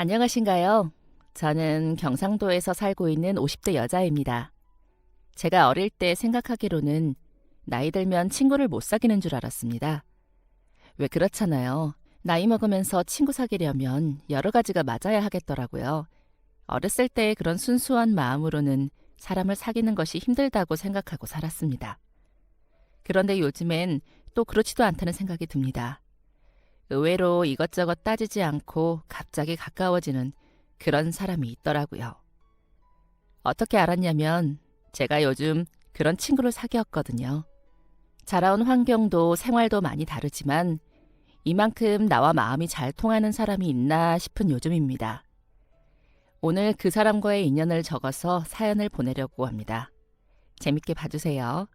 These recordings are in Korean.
안녕하신가요? 저는 경상도에서 살고 있는 50대 여자입니다. 제가 어릴 때 생각하기로는 나이 들면 친구를 못 사귀는 줄 알았습니다. 왜 그렇잖아요. 나이 먹으면서 친구 사귀려면 여러 가지가 맞아야 하겠더라고요. 어렸을 때의 그런 순수한 마음으로는 사람을 사귀는 것이 힘들다고 생각하고 살았습니다. 그런데 요즘엔 또 그렇지도 않다는 생각이 듭니다. 의외로 이것저것 따지지 않고 갑자기 가까워지는 그런 사람이 있더라고요. 어떻게 알았냐면 제가 요즘 그런 친구를 사귀었거든요. 자라온 환경도 생활도 많이 다르지만 이만큼 나와 마음이 잘 통하는 사람이 있나 싶은 요즘입니다. 오늘 그 사람과의 인연을 적어서 사연을 보내려고 합니다. 재밌게 봐주세요.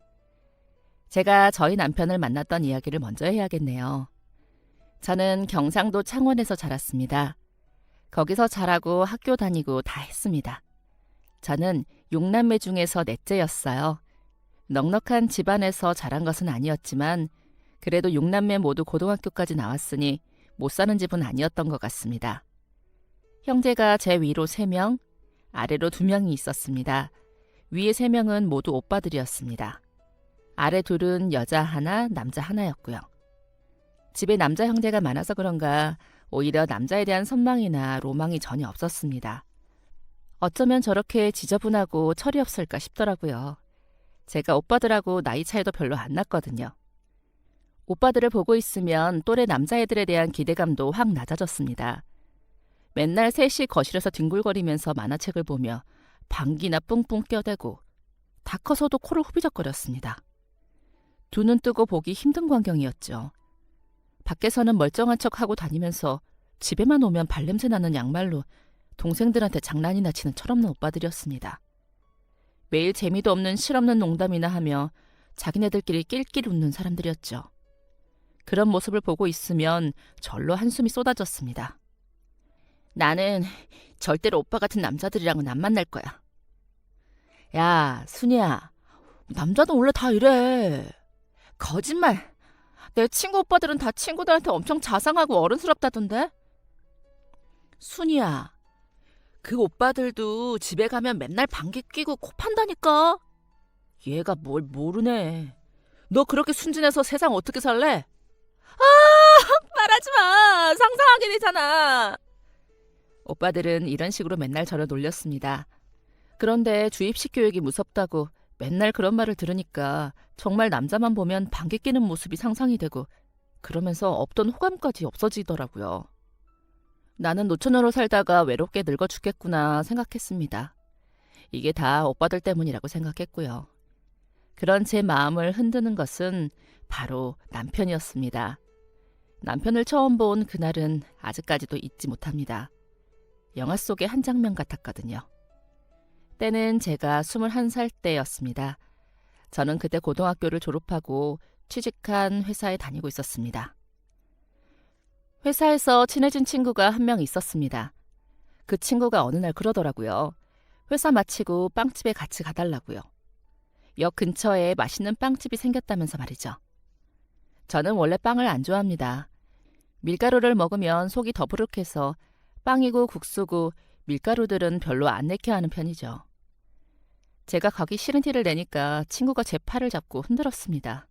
제가 저희 남편을 만났던 이야기를 먼저 해야겠네요. 저는 경상도 창원에서 자랐습니다. 거기서 자라고 학교 다니고 다 했습니다. 저는 6남매 중에서 넷째였어요. 넉넉한 집안에서 자란 것은 아니었지만 그래도 6남매 모두 고등학교까지 나왔으니 못 사는 집은 아니었던 것 같습니다. 형제가 제 위로 3명, 아래로 2명이 있었습니다. 위에 3명은 모두 오빠들이었습니다. 아래 둘은 여자 하나, 남자 하나였고요. 집에 남자 형제가 많아서 그런가 오히려 남자에 대한 선망이나 로망이 전혀 없었습니다. 어쩌면 저렇게 지저분하고 철이 없을까 싶더라고요. 제가 오빠들하고 나이 차이도 별로 안 났거든요. 오빠들을 보고 있으면 또래 남자애들에 대한 기대감도 확 낮아졌습니다. 맨날 셋이 거실에서 뒹굴거리면서 만화책을 보며 방귀나 뿡뿡 껴대고 다 커서도 코를 후비적거렸습니다. 두 눈 뜨고 보기 힘든 광경이었죠. 밖에서는 멀쩡한 척하고 다니면서 집에만 오면 발냄새 나는 양말로 동생들한테 장난이나 치는 철없는 오빠들이었습니다. 매일 재미도 없는 실없는 농담이나 하며 자기네들끼리 낄낄 웃는 사람들이었죠. 그런 모습을 보고 있으면 절로 한숨이 쏟아졌습니다. 나는 절대로 오빠 같은 남자들이랑은 안 만날 거야. 야, 순이야. 남자는 원래 다 이래. 거짓말. 내 친구 오빠들은 다 친구들한테 엄청 자상하고 어른스럽다던데? 순이야, 그 오빠들도 집에 가면 맨날 방귀 뀌고 코 판다니까? 얘가 뭘 모르네. 너 그렇게 순진해서 세상 어떻게 살래? 말하지 마. 상상하게 되잖아. 오빠들은 이런 식으로 맨날 저를 놀렸습니다. 그런데 주입식 교육이 무섭다고 맨날 그런 말을 들으니까 정말 남자만 보면 방귀 뀌는 모습이 상상이 되고 그러면서 없던 호감까지 없어지더라고요. 나는 노처녀로 살다가 외롭게 늙어 죽겠구나 생각했습니다. 이게 다 오빠들 때문이라고 생각했고요. 그런 제 마음을 흔드는 것은 바로 남편이었습니다. 남편을 처음 본 그날은 아직까지도 잊지 못합니다. 영화 속의 한 장면 같았거든요. 때는 제가 21살 때였습니다. 저는 그때 고등학교를 졸업하고 취직한 회사에 다니고 있었습니다. 회사에서 친해진 친구가 한 명 있었습니다. 그 친구가 어느 날 그러더라고요. 회사 마치고 빵집에 같이 가달라고요. 역 근처에 맛있는 빵집이 생겼다면서 말이죠. 저는 원래 빵을 안 좋아합니다. 밀가루를 먹으면 속이 더부룩해서 빵이고 국수고 밀가루들은 별로 안 내게 하는 편이죠. 제가 가기 싫은 티를 내니까 친구가 제 팔을 잡고 흔들었습니다.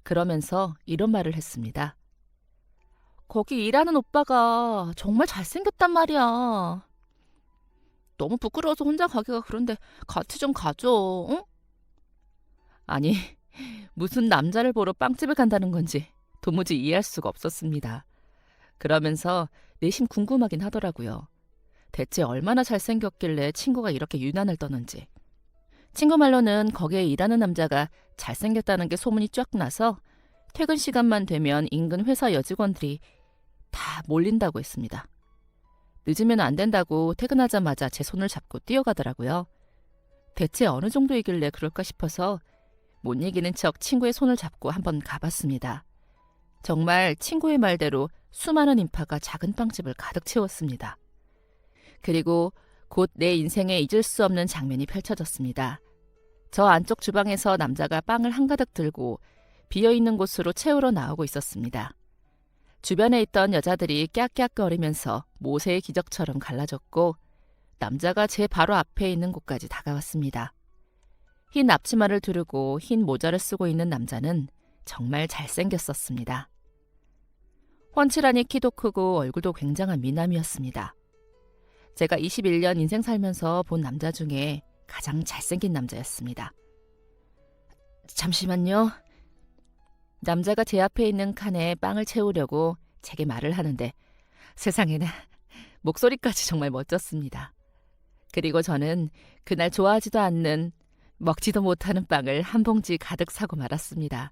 그러면서 이런 말을 했습니다. 거기 일하는 오빠가 정말 잘생겼단 말이야. 너무 부끄러워서 혼자 가기가 그런데 같이 좀 가줘, 응? 아니, 무슨 남자를 보러 빵집을 간다는 건지 도무지 이해할 수가 없었습니다. 그러면서 내심 궁금하긴 하더라고요. 대체 얼마나 잘생겼길래 친구가 이렇게 유난을 떠는지. 친구 말로는 거기에 일하는 남자가 잘생겼다는 게 소문이 쫙 나서 퇴근 시간만 되면 인근 회사 여직원들이 다 몰린다고 했습니다. 늦으면 안 된다고 퇴근하자마자 제 손을 잡고 뛰어가더라고요. 대체 어느 정도이길래 그럴까 싶어서 못 이기는 척 친구의 손을 잡고 한번 가봤습니다. 정말 친구의 말대로 수많은 인파가 작은 빵집을 가득 채웠습니다. 그리고 곧 내 인생에 잊을 수 없는 장면이 펼쳐졌습니다. 저 안쪽 주방에서 남자가 빵을 한가득 들고 비어있는 곳으로 채우러 나오고 있었습니다. 주변에 있던 여자들이 깍깍거리면서 모세의 기적처럼 갈라졌고 남자가 제 바로 앞에 있는 곳까지 다가왔습니다. 흰 앞치마를 두르고 흰 모자를 쓰고 있는 남자는 정말 잘생겼었습니다. 훤칠하니 키도 크고 얼굴도 굉장한 미남이었습니다. 제가 21년 인생 살면서 본 남자 중에 가장 잘생긴 남자였습니다. 잠시만요. 남자가 제 앞에 있는 칸에 빵을 채우려고 제게 말을 하는데 세상에나 목소리까지 정말 멋졌습니다. 그리고 저는 그날 좋아하지도 않는 먹지도 못하는 빵을 한 봉지 가득 사고 말았습니다.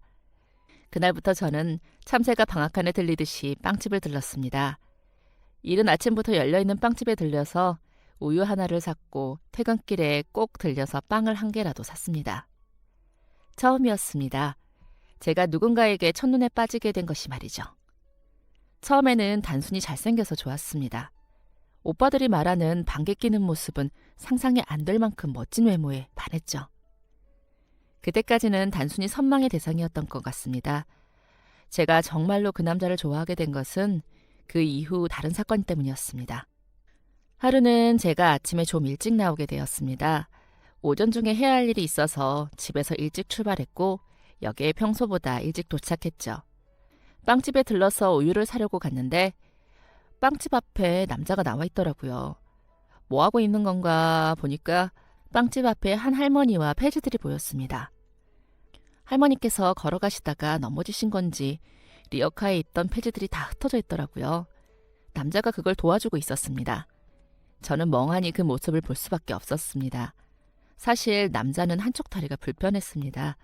그날부터 저는 참새가 방앗간에 들리듯이 빵집을 들렀습니다. 이른 아침부터 열려있는 빵집에 들려서 우유 하나를 샀고 퇴근길에 꼭 들려서 빵을 한 개라도 샀습니다. 처음이었습니다. 제가 누군가에게 첫눈에 빠지게 된 것이 말이죠. 처음에는 단순히 잘생겨서 좋았습니다. 오빠들이 말하는 방귀 뀌는 모습은 상상이 안 될 만큼 멋진 외모에 반했죠. 그때까지는 단순히 선망의 대상이었던 것 같습니다. 제가 정말로 그 남자를 좋아하게 된 것은 그 이후 다른 사건 때문이었습니다. 하루는 제가 아침에 좀 일찍 나오게 되었습니다. 오전 중에 해야 할 일이 있어서 집에서 일찍 출발했고 역에 평소보다 일찍 도착했죠. 빵집에 들러서 우유를 사려고 갔는데 빵집 앞에 남자가 나와 있더라고요. 뭐 하고 있는 건가 보니까 빵집 앞에 한 할머니와 폐지들이 보였습니다. 할머니께서 걸어가시다가 넘어지신 건지 리어카에 있던 폐지들이 다 흩어져 있더라고요. 남자가 그걸 도와주고 있었습니다. 저는 멍하니 그 모습을 볼 수밖에 없었습니다. 사실 남자는 한쪽 다리가 불편했습니다.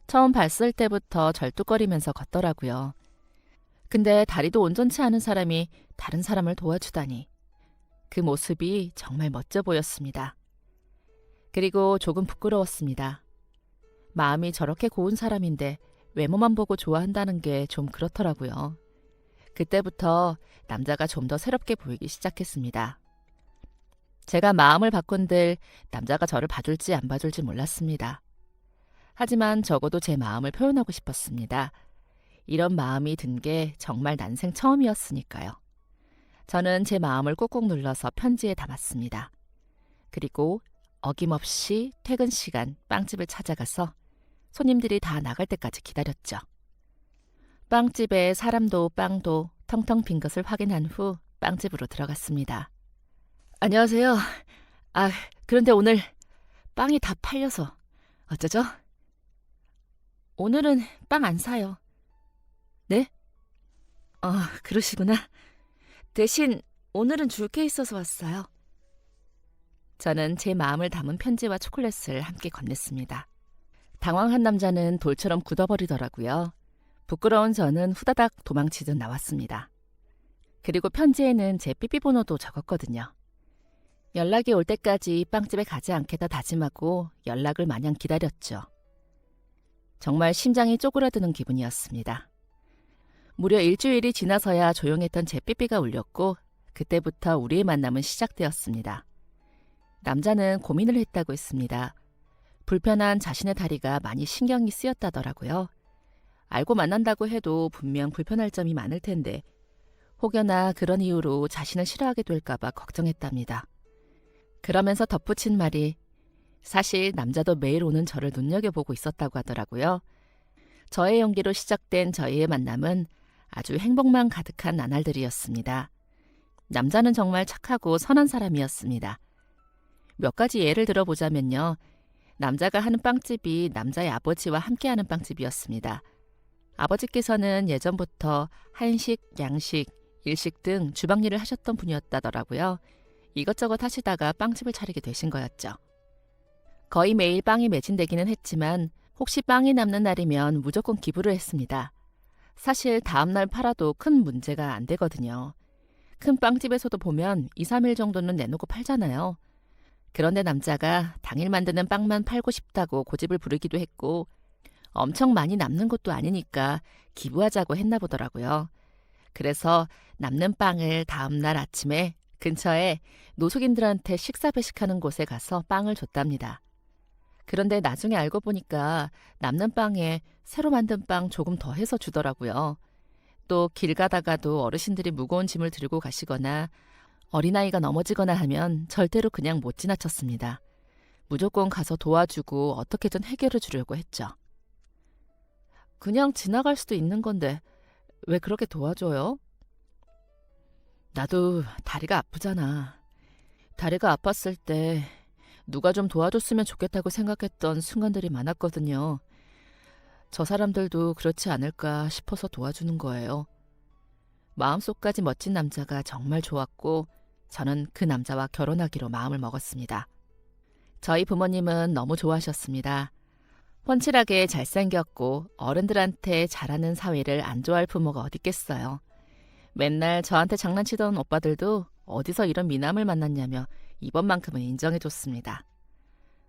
처음 봤을 때부터 절뚝거리면서 걷더라고요. 근데 다리도 온전치 않은 사람이 다른 사람을 도와주다니. 그 모습이 정말 멋져 보였습니다. 그리고 조금 부끄러웠습니다. 마음이 저렇게 고운 사람인데 외모만 보고 좋아한다는 게 좀 그렇더라고요. 그때부터 남자가 좀 더 새롭게 보이기 시작했습니다. 제가 마음을 바꾼들 남자가 저를 봐줄지 안 봐줄지 몰랐습니다. 하지만 적어도 제 마음을 표현하고 싶었습니다. 이런 마음이 든 게 정말 난생 처음이었으니까요. 저는 제 마음을 꾹꾹 눌러서 편지에 담았습니다. 그리고 어김없이 퇴근 시간 빵집을 찾아가서 손님들이 다 나갈 때까지 기다렸죠. 빵집에 사람도 빵도 텅텅 빈 것을 확인한 후 빵집으로 들어갔습니다. 안녕하세요. 그런데 오늘 빵이 다 팔려서 어쩌죠? 오늘은 빵 안 사요. 네? 그러시구나. 대신 오늘은 줄 게 있어서 왔어요. 저는 제 마음을 담은 편지와 초콜릿을 함께 건넸습니다. 당황한 남자는 돌처럼 굳어버리더라고요. 부끄러운 저는 후다닥 도망치듯 나왔습니다. 그리고 편지에는 제 삐삐번호도 적었거든요. 연락이 올 때까지 빵집에 가지 않겠다 다짐하고 연락을 마냥 기다렸죠. 정말 심장이 쪼그라드는 기분이었습니다. 무려 일주일이 지나서야 조용했던 제 삐삐가 울렸고 그때부터 우리의 만남은 시작되었습니다. 남자는 고민을 했다고 했습니다. 불편한 자신의 다리가 많이 신경이 쓰였다더라고요. 알고 만난다고 해도 분명 불편할 점이 많을 텐데 혹여나 그런 이유로 자신을 싫어하게 될까 봐 걱정했답니다. 그러면서 덧붙인 말이 사실 남자도 매일 오는 저를 눈여겨보고 있었다고 하더라고요. 저의 용기로 시작된 저희의 만남은 아주 행복만 가득한 나날들이었습니다. 남자는 정말 착하고 선한 사람이었습니다. 몇 가지 예를 들어보자면요. 남자가 하는 빵집이 남자의 아버지와 함께하는 빵집이었습니다. 아버지께서는 예전부터 한식, 양식, 일식 등 주방 일을 하셨던 분이었다더라고요. 이것저것 하시다가 빵집을 차리게 되신 거였죠. 거의 매일 빵이 매진되기는 했지만 혹시 빵이 남는 날이면 무조건 기부를 했습니다. 사실 다음날 팔아도 큰 문제가 안 되거든요. 큰 빵집에서도 보면 2, 3일 정도는 내놓고 팔잖아요. 그런데 남자가 당일 만드는 빵만 팔고 싶다고 고집을 부리기도 했고 엄청 많이 남는 것도 아니니까 기부하자고 했나 보더라고요. 그래서 남는 빵을 다음날 아침에 근처에 노숙인들한테 식사 배식하는 곳에 가서 빵을 줬답니다. 그런데 나중에 알고 보니까 남는 빵에 새로 만든 빵 조금 더 해서 주더라고요. 또 길 가다가도 어르신들이 무거운 짐을 들고 가시거나 어린아이가 넘어지거나 하면 절대로 그냥 못 지나쳤습니다. 무조건 가서 도와주고 어떻게든 해결해 주려고 했죠. 그냥 지나갈 수도 있는 건데 왜 그렇게 도와줘요? 나도 다리가 아프잖아. 다리가 아팠을 때 누가 좀 도와줬으면 좋겠다고 생각했던 순간들이 많았거든요. 저 사람들도 그렇지 않을까 싶어서 도와주는 거예요. 마음속까지 멋진 남자가 정말 좋았고 저는 그 남자와 결혼하기로 마음을 먹었습니다. 저희 부모님은 너무 좋아하셨습니다. 훤칠하게 잘생겼고 어른들한테 잘하는 사위를 안 좋아할 부모가 어딨겠어요. 맨날 저한테 장난치던 오빠들도 어디서 이런 미남을 만났냐며 이번만큼은 인정해줬습니다.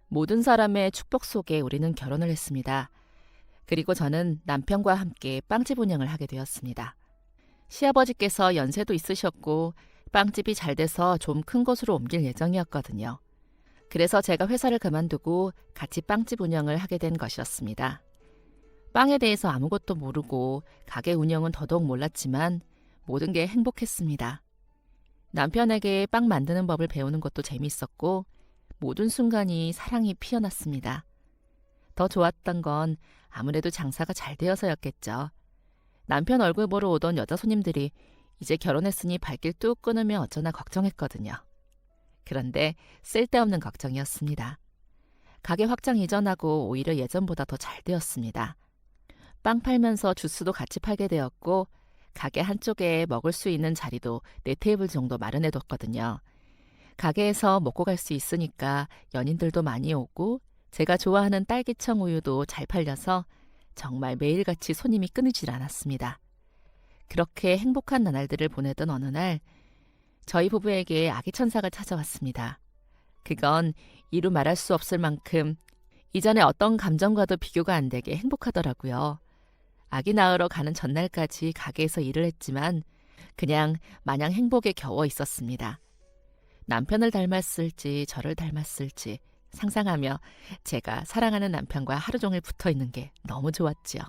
모든 사람의 축복 속에 우리는 결혼을 했습니다. 그리고 저는 남편과 함께 빵집 운영을 하게 되었습니다. 시아버지께서 연세도 있으셨고 빵집이 잘 돼서 좀 큰 곳으로 옮길 예정이었거든요. 그래서 제가 회사를 그만두고 같이 빵집 운영을 하게 된 것이었습니다. 빵에 대해서 아무것도 모르고 가게 운영은 더더욱 몰랐지만 모든 게 행복했습니다. 남편에게 빵 만드는 법을 배우는 것도 재미있었고 모든 순간이 사랑이 피어났습니다. 더 좋았던 건 아무래도 장사가 잘 되어서였겠죠. 남편 얼굴 보러 오던 여자 손님들이 이제 결혼했으니 발길 뚝 끊으면 어쩌나 걱정했거든요. 그런데 쓸데없는 걱정이었습니다. 가게 확장 이전하고 오히려 예전보다 더 잘 되었습니다. 빵 팔면서 주스도 같이 팔게 되었고 가게 한쪽에 먹을 수 있는 자리도 4테이블 정도 마련해뒀거든요. 가게에서 먹고 갈 수 있으니까 연인들도 많이 오고 제가 좋아하는 딸기청 우유도 잘 팔려서 정말 매일같이 손님이 끊이질 않았습니다. 그렇게 행복한 나날들을 보내던 어느 날 저희 부부에게 아기 천사가 찾아왔습니다. 그건 이루 말할 수 없을 만큼 이전에 어떤 감정과도 비교가 안 되게 행복하더라고요. 아기 낳으러 가는 전날까지 가게에서 일을 했지만 그냥 마냥 행복에 겨워 있었습니다. 남편을 닮았을지 저를 닮았을지 상상하며 제가 사랑하는 남편과 하루 종일 붙어 있는 게 너무 좋았지요.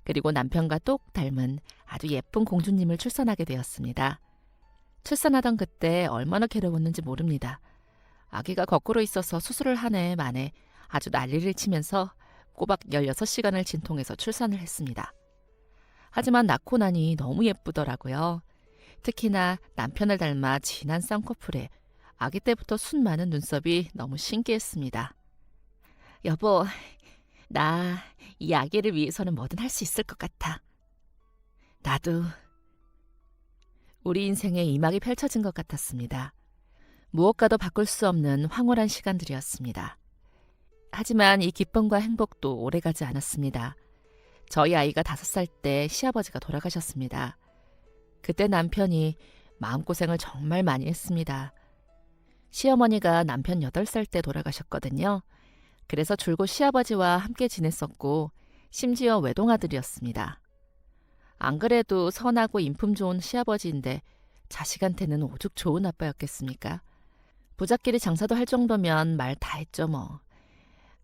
그리고 남편과 똑 닮은 아주 예쁜 공주님을 출산하게 되었습니다. 출산하던 그때 얼마나 괴로웠는지 모릅니다. 아기가 거꾸로 있어서 수술을 한 해 만에 아주 난리를 치면서 꼬박 16시간을 진통해서 출산을 했습니다. 하지만 낳고 나니 너무 예쁘더라고요. 특히나 남편을 닮아 진한 쌍꺼풀에 아기 때부터 순 많은 눈썹이 너무 신기했습니다. 여보, 나 이 아기를 위해서는 뭐든 할 수 있을 것 같아. 나도. 우리 인생에 이막이 펼쳐진 것 같았습니다. 무엇과도 바꿀 수 없는 황홀한 시간들이었습니다. 하지만 이 기쁨과 행복도 오래가지 않았습니다. 저희 아이가 5살 때 시아버지가 돌아가셨습니다. 그때 남편이 마음고생을 정말 많이 했습니다. 시어머니가 남편 8살 때 돌아가셨거든요. 그래서 줄곧 시아버지와 함께 지냈었고 심지어 외동아들이었습니다. 안 그래도 선하고 인품 좋은 시아버지인데 자식한테는 오죽 좋은 아빠였겠습니까? 부잣길이 장사도 할 정도면 말 다 했죠 뭐.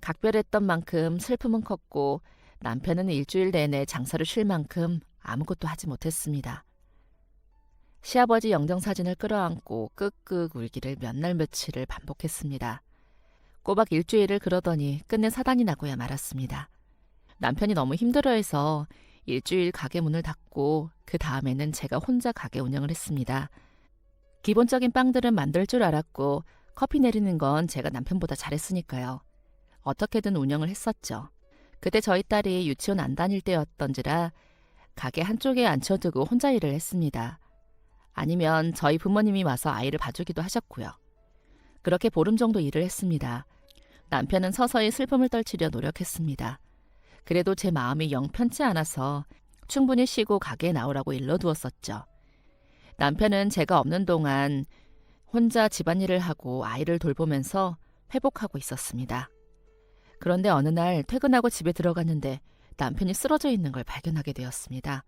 각별했던 만큼 슬픔은 컸고 남편은 일주일 내내 장사를 쉴 만큼 아무것도 하지 못했습니다. 시아버지 영정사진을 끌어안고 끄끄 울기를 몇 날 며칠을 반복했습니다. 꼬박 일주일을 그러더니 끝내 사단이 나고야 말았습니다. 남편이 너무 힘들어해서 일주일 가게 문을 닫고 그 다음에는 제가 혼자 가게 운영을 했습니다. 기본적인 빵들은 만들 줄 알았고 커피 내리는 건 제가 남편보다 잘했으니까요. 어떻게든 운영을 했었죠. 그때 저희 딸이 유치원 안 다닐 때였던지라 가게 한쪽에 앉혀두고 혼자 일을 했습니다. 아니면 저희 부모님이 와서 아이를 봐주기도 하셨고요. 그렇게 보름 정도 일을 했습니다. 남편은 서서히 슬픔을 떨치려 노력했습니다. 그래도 제 마음이 영 편치 않아서 충분히 쉬고 가게에 나오라고 일러두었었죠. 남편은 제가 없는 동안 혼자 집안일을 하고 아이를 돌보면서 회복하고 있었습니다. 그런데 어느 날 퇴근하고 집에 들어갔는데 남편이 쓰러져 있는 걸 발견하게 되었습니다.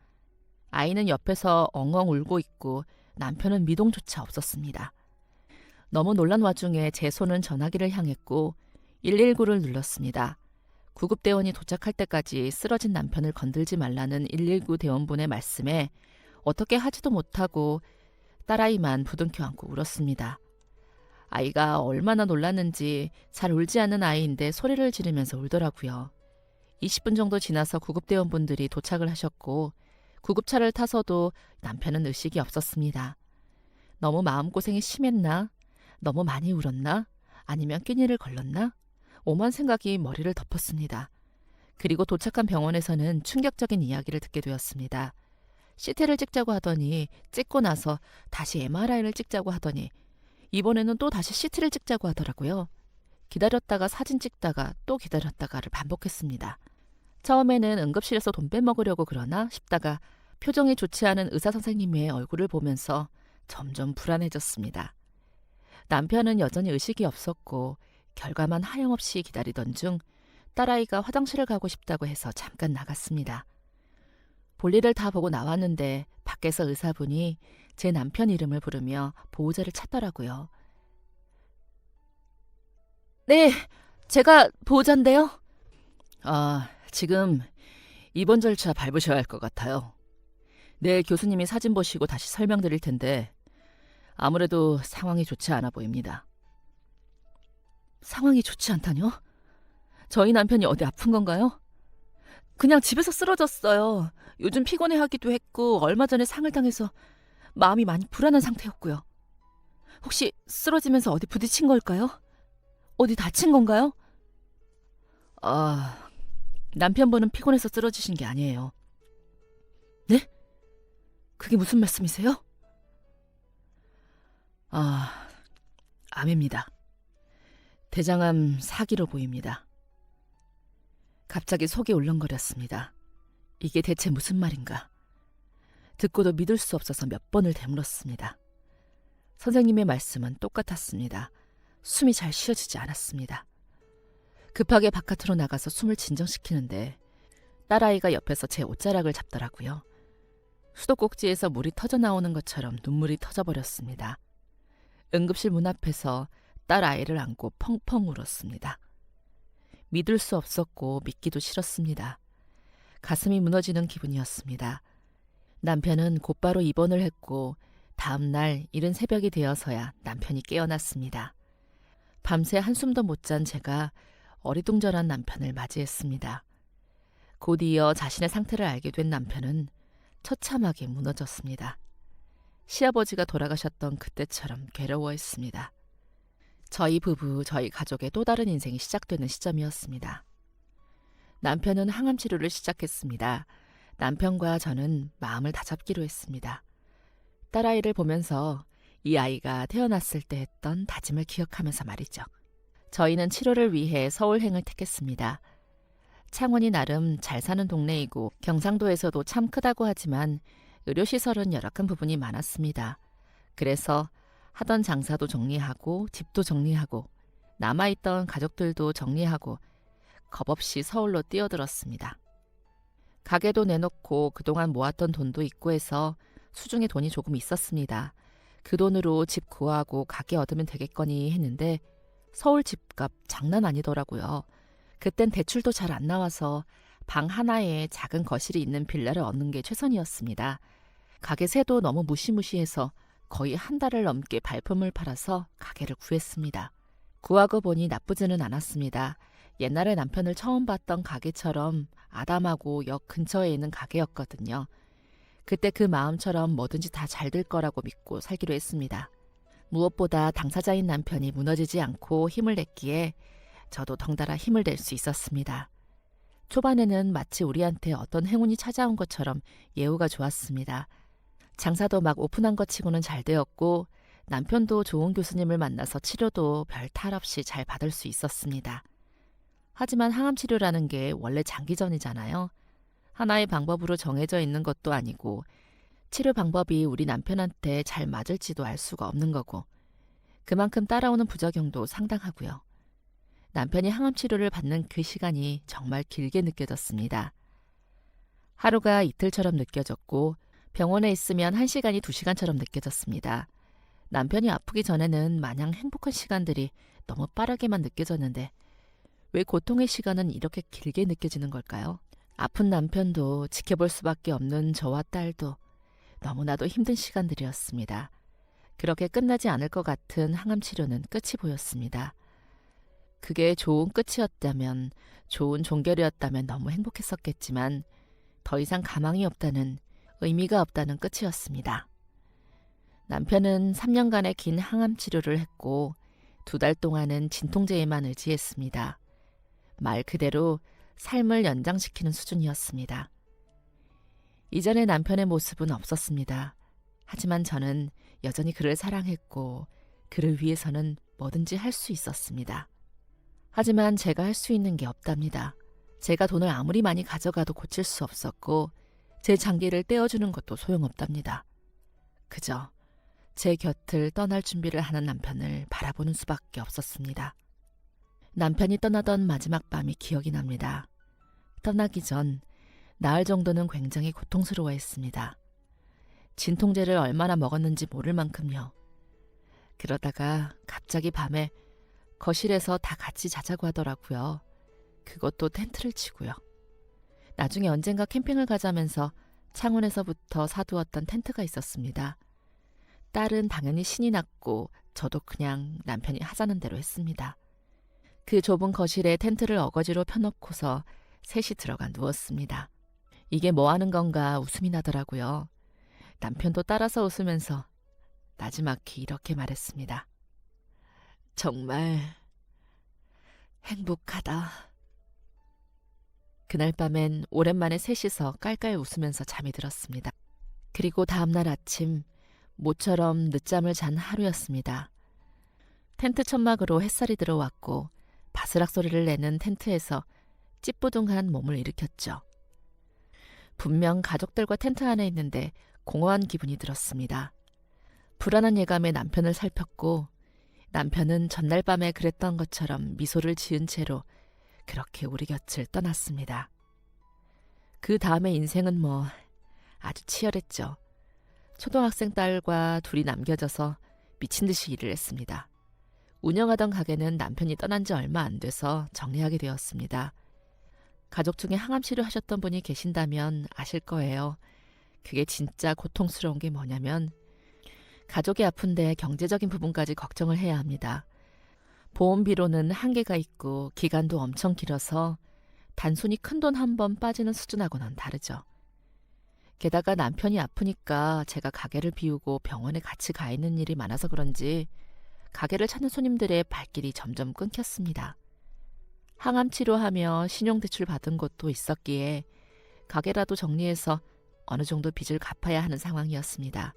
아이는 옆에서 엉엉 울고 있고 남편은 미동조차 없었습니다. 너무 놀란 와중에 제 손은 전화기를 향했고 119를 눌렀습니다. 구급대원이 도착할 때까지 쓰러진 남편을 건들지 말라는 119 대원분의 말씀에 어떻게 하지도 못하고 딸아이만 부둥켜 안고 울었습니다. 아이가 얼마나 놀랐는지 잘 울지 않는 아이인데 소리를 지르면서 울더라고요. 20분 정도 지나서 구급대원분들이 도착을 하셨고 구급차를 타서도 남편은 의식이 없었습니다. 너무 마음고생이 심했나? 너무 많이 울었나? 아니면 끼니를 걸렀나? 오만 생각이 머리를 덮었습니다. 그리고 도착한 병원에서는 충격적인 이야기를 듣게 되었습니다. CT를 찍자고 하더니 찍고 나서 다시 MRI를 찍자고 하더니 이번에는 또 다시 CT를 찍자고 하더라고요. 기다렸다가 사진 찍다가 또 기다렸다가를 반복했습니다. 처음에는 응급실에서 돈 빼먹으려고 그러나 싶다가 표정이 좋지 않은 의사 선생님의 얼굴을 보면서 점점 불안해졌습니다. 남편은 여전히 의식이 없었고 결과만 하염없이 기다리던 중 딸아이가 화장실을 가고 싶다고 해서 잠깐 나갔습니다. 볼일을 다 보고 나왔는데 밖에서 의사분이 제 남편 이름을 부르며 보호자를 찾더라고요. 네, 제가 보호자인데요. 지금 입원 절차 밟으셔야 할 것 같아요. 네, 교수님이 사진 보시고 다시 설명드릴 텐데 아무래도 상황이 좋지 않아 보입니다. 상황이 좋지 않다뇨? 저희 남편이 어디 아픈 건가요? 그냥 집에서 쓰러졌어요. 요즘 피곤해하기도 했고 얼마 전에 상을 당해서 마음이 많이 불안한 상태였고요. 혹시 쓰러지면서 어디 부딪힌 걸까요? 어디 다친 건가요? 남편분은 피곤해서 쓰러지신 게 아니에요. 네? 그게 무슨 말씀이세요? 암입니다. 대장암 4기로 보입니다. 갑자기 속이 울렁거렸습니다. 이게 대체 무슨 말인가? 듣고도 믿을 수 없어서 몇 번을 되물었습니다. 선생님의 말씀은 똑같았습니다. 숨이 잘 쉬어지지 않았습니다. 급하게 바깥으로 나가서 숨을 진정시키는데 딸아이가 옆에서 제 옷자락을 잡더라고요. 수도꼭지에서 물이 터져 나오는 것처럼 눈물이 터져버렸습니다. 응급실 문 앞에서 딸아이를 안고 펑펑 울었습니다. 믿을 수 없었고 믿기도 싫었습니다. 가슴이 무너지는 기분이었습니다. 남편은 곧바로 입원을 했고 다음 날 이른 새벽이 되어서야 남편이 깨어났습니다. 밤새 한숨도 못 잔 제가 어리둥절한 남편을 맞이했습니다. 곧 이어 자신의 상태를 알게 된 남편은 처참하게 무너졌습니다. 시아버지가 돌아가셨던 그때처럼 괴로워했습니다. 저희 부부, 저희 가족의 또 다른 인생이 시작되는 시점이었습니다. 남편은 항암 치료를 시작했습니다. 남편과 저는 마음을 다잡기로 했습니다. 딸아이를 보면서 이 아이가 태어났을 때 했던 다짐을 기억하면서 말이죠. 저희는 치료를 위해 서울행을 택했습니다. 창원이 나름 잘 사는 동네이고 경상도에서도 참 크다고 하지만 의료시설은 열악한 부분이 많았습니다. 그래서 하던 장사도 정리하고 집도 정리하고 남아있던 가족들도 정리하고 겁없이 서울로 뛰어들었습니다. 가게도 내놓고 그동안 모았던 돈도 있고 해서 수중에 돈이 조금 있었습니다. 그 돈으로 집 구하고 가게 얻으면 되겠거니 했는데 서울 집값 장난 아니더라고요. 그땐 대출도 잘 안 나와서 방 하나에 작은 거실이 있는 빌라를 얻는 게 최선이었습니다. 가게 세도 너무 무시무시해서 거의 한 달을 넘게 발품을 팔아서 가게를 구했습니다. 구하고 보니 나쁘지는 않았습니다. 옛날에 남편을 처음 봤던 가게처럼 아담하고 역 근처에 있는 가게였거든요. 그때 그 마음처럼 뭐든지 다 잘 될 거라고 믿고 살기로 했습니다. 무엇보다 당사자인 남편이 무너지지 않고 힘을 냈기에 저도 덩달아 힘을 낼 수 있었습니다. 초반에는 마치 우리한테 어떤 행운이 찾아온 것처럼 예후가 좋았습니다. 장사도 막 오픈한 것 치고는 잘 되었고 남편도 좋은 교수님을 만나서 치료도 별 탈 없이 잘 받을 수 있었습니다. 하지만 항암치료라는 게 원래 장기전이잖아요. 하나의 방법으로 정해져 있는 것도 아니고 치료 방법이 우리 남편한테 잘 맞을지도 알 수가 없는 거고 그만큼 따라오는 부작용도 상당하고요. 남편이 항암치료를 받는 그 시간이 정말 길게 느껴졌습니다. 하루가 이틀처럼 느껴졌고 병원에 있으면 1시간이 2시간처럼 느껴졌습니다. 남편이 아프기 전에는 마냥 행복한 시간들이 너무 빠르게만 느껴졌는데 왜 고통의 시간은 이렇게 길게 느껴지는 걸까요? 아픈 남편도 지켜볼 수밖에 없는 저와 딸도 너무나도 힘든 시간들이었습니다. 그렇게 끝나지 않을 것 같은 항암 치료는 끝이 보였습니다. 그게 좋은 끝이었다면, 좋은 종결이었다면 너무 행복했었겠지만 더 이상 가망이 없다는, 의미가 없다는 끝이었습니다. 남편은 3년간의 긴 항암 치료를 했고 2달 동안은 진통제에만 의지했습니다. 말 그대로 삶을 연장시키는 수준이었습니다. 이전의 남편의 모습은 없었습니다. 하지만 저는 여전히 그를 사랑했고 그를 위해서는 뭐든지 할 수 있었습니다. 하지만 제가 할 수 있는 게 없답니다. 제가 돈을 아무리 많이 가져가도 고칠 수 없었고 제 장기를 떼어주는 것도 소용없답니다. 그저 제 곁을 떠날 준비를 하는 남편을 바라보는 수밖에 없었습니다. 남편이 떠나던 마지막 밤이 기억이 납니다. 떠나기 전 나흘 정도는 굉장히 고통스러워했습니다. 진통제를 얼마나 먹었는지 모를 만큼요. 그러다가 갑자기 밤에 거실에서 다 같이 자자고 하더라고요. 그것도 텐트를 치고요. 나중에 언젠가 캠핑을 가자면서 창원에서부터 사두었던 텐트가 있었습니다. 딸은 당연히 신이 났고 저도 그냥 남편이 하자는 대로 했습니다. 그 좁은 거실에 텐트를 어거지로 펴놓고서 셋이 들어가 누웠습니다. 이게 뭐 하는 건가 웃음이 나더라고요. 남편도 따라서 웃으면서 나지막히 이렇게 말했습니다. 정말 행복하다. 그날 밤엔 오랜만에 셋이서 깔깔 웃으면서 잠이 들었습니다. 그리고 다음날 아침 모처럼 늦잠을 잔 하루였습니다. 텐트 천막으로 햇살이 들어왔고 바스락 소리를 내는 텐트에서 찌뿌둥한 몸을 일으켰죠. 분명 가족들과 텐트 안에 있는데 공허한 기분이 들었습니다. 불안한 예감에 남편을 살폈고 남편은 전날 밤에 그랬던 것처럼 미소를 지은 채로 그렇게 우리 곁을 떠났습니다. 그 다음에 인생은 뭐 아주 치열했죠. 초등학생 딸과 둘이 남겨져서 미친 듯이 일을 했습니다. 운영하던 가게는 남편이 떠난 지 얼마 안 돼서 정리하게 되었습니다. 가족 중에 항암 치료하셨던 분이 계신다면 아실 거예요. 그게 진짜 고통스러운 게 뭐냐면 가족이 아픈데 경제적인 부분까지 걱정을 해야 합니다. 보험비로는 한계가 있고 기간도 엄청 길어서 단순히 큰돈 한 번 빠지는 수준하고는 다르죠. 게다가 남편이 아프니까 제가 가게를 비우고 병원에 같이 가 있는 일이 많아서 그런지 가게를 찾는 손님들의 발길이 점점 끊겼습니다. 항암 치료하며 신용대출 받은 것도 있었기에 가게라도 정리해서 어느 정도 빚을 갚아야 하는 상황이었습니다.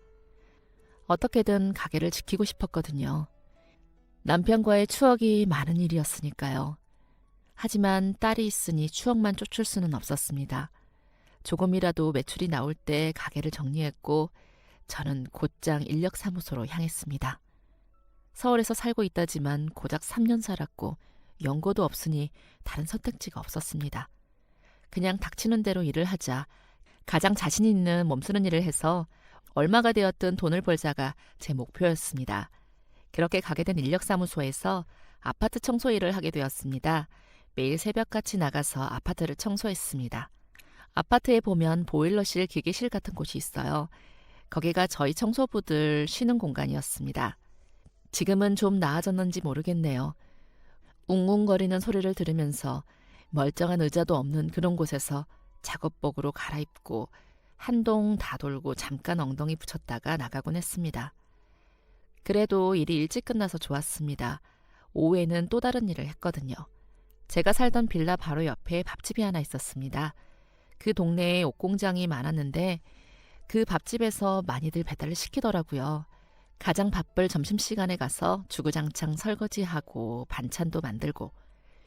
어떻게든 가게를 지키고 싶었거든요. 남편과의 추억이 많은 일이었으니까요. 하지만 딸이 있으니 추억만 쫓을 수는 없었습니다. 조금이라도 매출이 나올 때 가게를 정리했고 저는 곧장 인력사무소로 향했습니다. 서울에서 살고 있다지만 고작 3년 살았고 연고도 없으니 다른 선택지가 없었습니다. 그냥 닥치는 대로 일을 하자. 가장 자신 있는 몸쓰는 일을 해서 얼마가 되었든 돈을 벌자가 제 목표였습니다. 그렇게 가게 된 인력사무소에서 아파트 청소 일을 하게 되었습니다. 매일 새벽같이 나가서 아파트를 청소했습니다. 아파트에 보면 보일러실, 기계실 같은 곳이 있어요. 거기가 저희 청소부들 쉬는 공간이었습니다. 지금은 좀 나아졌는지 모르겠네요. 웅웅거리는 소리를 들으면서 멀쩡한 의자도 없는 그런 곳에서 작업복으로 갈아입고 한동 다 돌고 잠깐 엉덩이 붙였다가 나가곤 했습니다. 그래도 일이 일찍 끝나서 좋았습니다. 오후에는 또 다른 일을 했거든요. 제가 살던 빌라 바로 옆에 밥집이 하나 있었습니다. 그 동네에 옷공장이 많았는데 그 밥집에서 많이들 배달을 시키더라고요. 가장 바쁠 점심시간에 가서 주구장창 설거지하고 반찬도 만들고